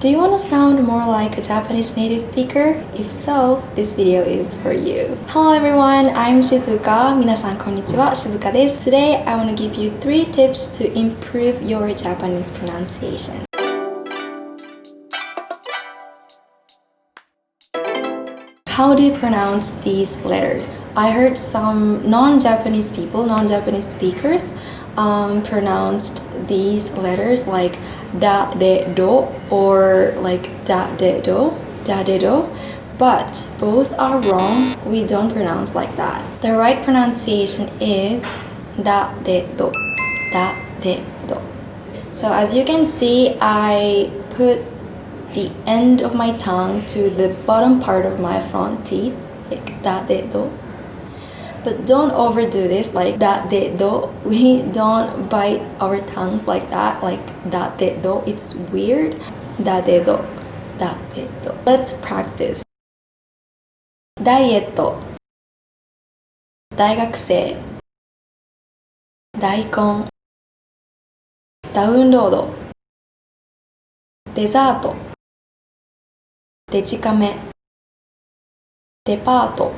Do you want to sound more like a Japanese native speaker? If so, this video is for you. Hello everyone, I'm Shizuka. 皆さんこんにちは、Shizuka です。Today, I want to give you 3 tips to improve your Japanese pronunciation. How do you pronounce these letters? I heard some non-Japanese people, non-Japanese speakers pronounced these letters like da, de, do or like da, de, do, but both are wrong. We don't pronounce like that. The right pronunciation is da, de, do, da, de, do. So as you can see, I put the end of my tongue to the bottom part of my front teeth, like da, de, do. But don't overdo this, like da, de, do. We don't bite our tongues like that, like da, de, do. It's weird. Da, de, do. Da, de, do. Let's practice. ダイエット、大学生、大根、ダウンロード、デザート、デジカメ、デパート、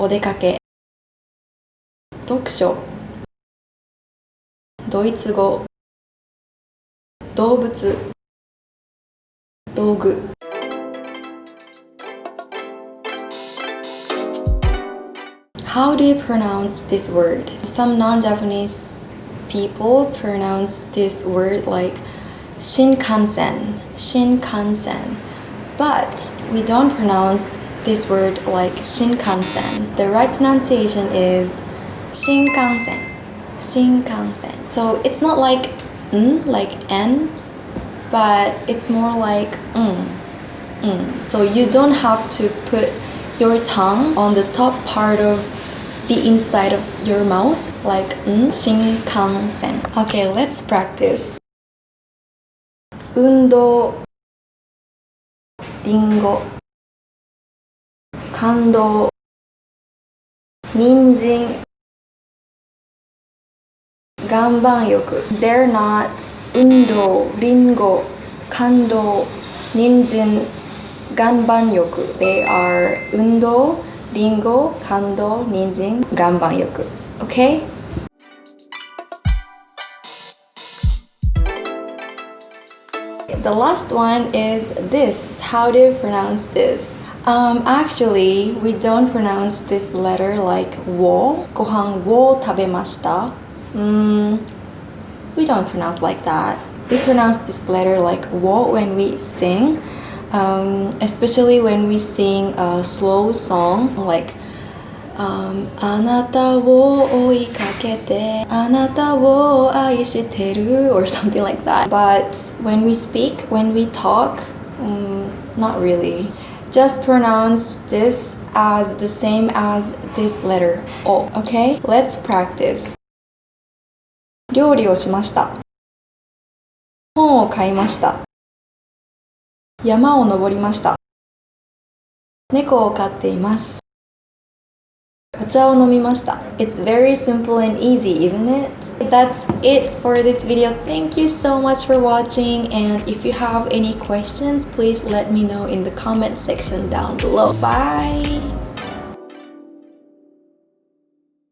お出かけ、読書、ドイツ語、動物、道具。How do you pronounce this word? Some non-Japanese people pronounce this word like Shinkansen, Shinkansen. But we don't pronounce this word like Shinkansen. The right pronunciation is Shinkansen, Shinkansen. So it's not like n, like n, but it's more like So you don't have to put your tongue on the top part of the inside of your mouth, like Shinkansen. Okay, let's practice. 運動、リンゴ、感動、人参、岩盤浴。They're not 運動、リンゴ、感動、人参、岩盤浴。They are 運動、リンゴ、感動、人参、岩盤浴。Okay? The last one is this. How do you pronounce this? Actually, we don't pronounce this letter like wo. ご飯を食べました。We don't pronounce like that. We pronounce this letter like wo when we sing, especially when we sing a slow song like あなたを追いかけてあなたを愛してる or something like that. But when we speak, when we talk, not really. Just pronounce this as the same as this letter O. Okay? Let's practice. 料理をしました。本を買いました。山を登りました。猫を飼っています。お茶を飲みました。It's very simple and easy, isn't it? That's it for this video. Thank you so much for watching, and if you have any questions, please let me know in the comment section down below. Bye!